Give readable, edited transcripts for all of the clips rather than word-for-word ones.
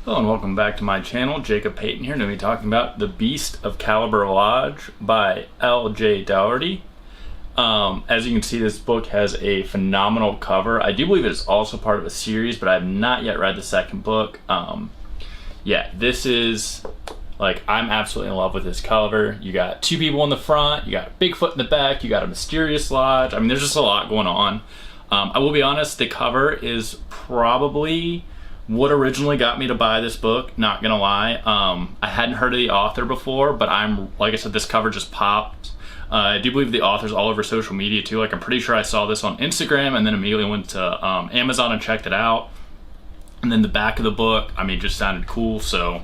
Hello and welcome back to my channel. Jacob Payton here, and I'm going to be talking about The Beast of Caliber Lodge by L.J. Dougherty. As you can see, this book has a phenomenal cover. I do believe it is also part of a series, but I have not yet read the second book. Yeah, this is, I'm absolutely in love with this cover. You got two people in the front, you got Bigfoot in the back, you got a mysterious lodge. I mean, there's just a lot going on. I will be honest, the cover is probably what originally got me to buy this book, not gonna lie. I hadn't heard of the author before, but like I said, this cover just popped. I do believe the author's all over social media too. I'm pretty sure I saw this on Instagram and then immediately went to Amazon and checked it out. And then the back of the book, just sounded cool, so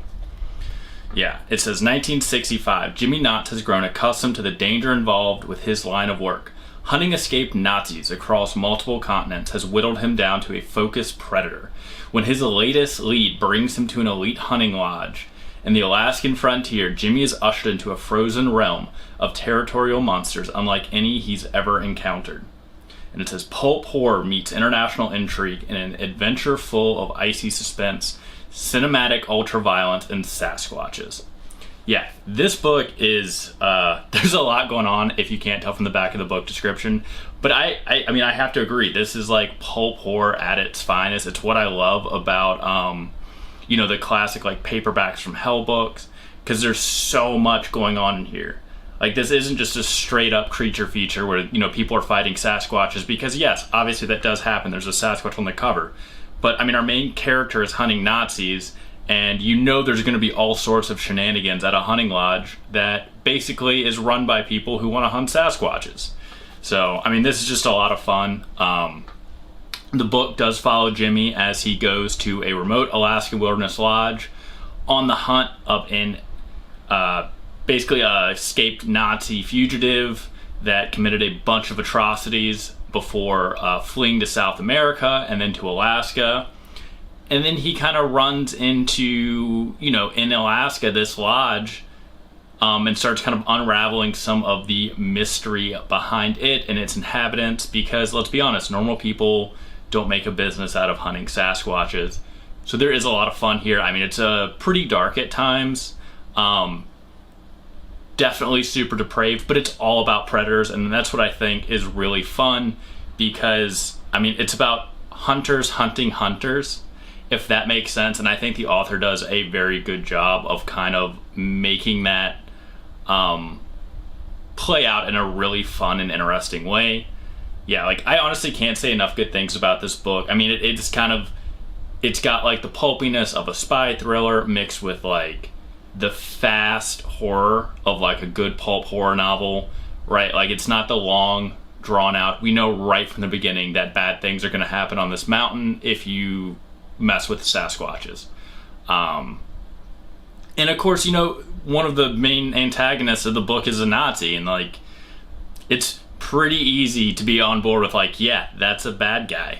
yeah. It says, 1965, Jimmy Knotts has grown accustomed to the danger involved with his line of work. Hunting escaped Nazis across multiple continents has whittled him down to a focused predator. When his latest lead brings him to an elite hunting lodge in the Alaskan frontier, Jimmy is ushered into a frozen realm of territorial monsters unlike any he's ever encountered. And it says, pulp horror meets international intrigue in an adventure full of icy suspense, cinematic ultraviolence, and Sasquatches. Yeah, this book is, there's a lot going on if you can't tell from the back of the book description. But I have to agree, this is like pulp horror at its finest. It's what I love about, the classic paperbacks from Hell books, because there's so much going on in here. This isn't just a straight up creature feature where, people are fighting Sasquatches, because yes, obviously that does happen. There's a Sasquatch on the cover. But our main character is hunting Nazis, and there's going to be all sorts of shenanigans at a hunting lodge that basically is run by people who want to hunt Sasquatches. So, this is just a lot of fun. The book does follow Jimmy as he goes to a remote Alaska wilderness lodge on the hunt of an basically a escaped Nazi fugitive that committed a bunch of atrocities before fleeing to South America and then to Alaska. And then he kind of runs into, in Alaska, this lodge, and starts kind of unraveling some of the mystery behind it and its inhabitants, because let's be honest, normal people don't make a business out of hunting Sasquatches. So there is a lot of fun here. It's pretty dark at times. Definitely super depraved, but it's all about predators, and that's what I think is really fun, because it's about hunters hunting hunters, if that makes sense. And I think the author does a very good job of kind of making that play out in a really fun and interesting way. Yeah, I honestly can't say enough good things about this book. It's got the pulpiness of a spy thriller mixed with the fast horror of a good pulp horror novel, right? It's not the long drawn out, we know right from the beginning that bad things are going to happen on this mountain if you mess with Sasquatches. And of course, one of the main antagonists of the book is a Nazi, and it's pretty easy to be on board with yeah, that's a bad guy.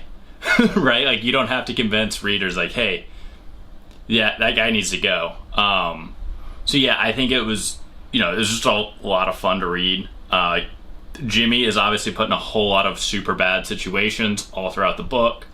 Right? You don't have to convince readers hey, yeah, that guy needs to go. So yeah, I think it was just a lot of fun to read. Jimmy is obviously put in a whole lot of super bad situations all throughout the book.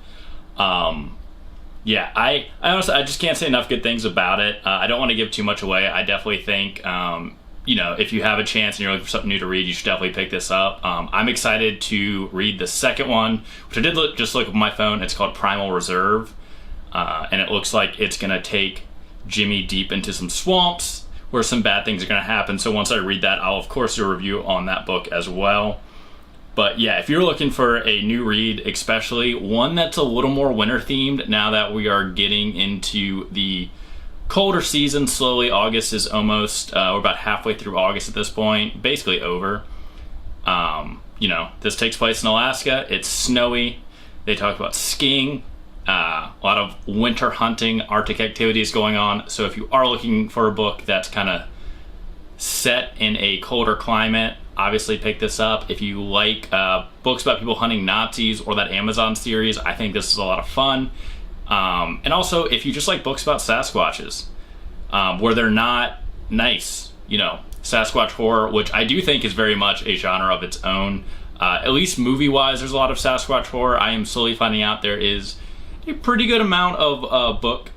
Yeah, I honestly, I just can't say enough good things about it. I don't want to give too much away. I definitely think, if you have a chance and you're looking for something new to read, you should definitely pick this up. I'm excited to read the second one, which I did just look at my phone. It's called Primal Reserve, and it looks like it's going to take Jimmy deep into some swamps where some bad things are going to happen. So once I read that, I'll of course do a review on that book as well. But yeah, if you're looking for a new read, especially one that's a little more winter themed, now that we are getting into the colder season slowly. August is almost, we're about halfway through August at this point, basically over. This takes place in Alaska. It's snowy. They talk about skiing, a lot of winter hunting, Arctic activities going on. So if you are looking for a book that's kind of set in a colder climate, obviously pick this up. If you like books about people hunting Nazis or that Amazon series, I think this is a lot of fun. And also, if you just like books about Sasquatches, where they're not nice, Sasquatch horror, which I do think is very much a genre of its own. At least movie-wise, there's a lot of Sasquatch horror. I am slowly finding out there is a pretty good amount of book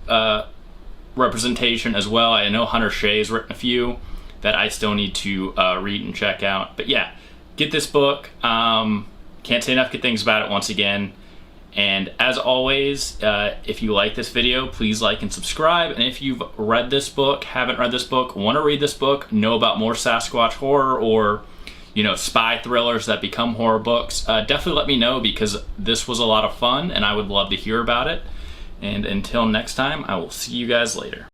representation as well. I know Hunter Shea's written a few that I still need to read and check out. But yeah, get this book. Can't say enough good things about it once again. And as always, if you like this video, please like and subscribe. And if you've read this book, haven't read this book, want to read this book, know about more Sasquatch horror or, you know, spy thrillers that become horror books, definitely let me know, because this was a lot of fun and I would love to hear about it. And until next time, I will see you guys later.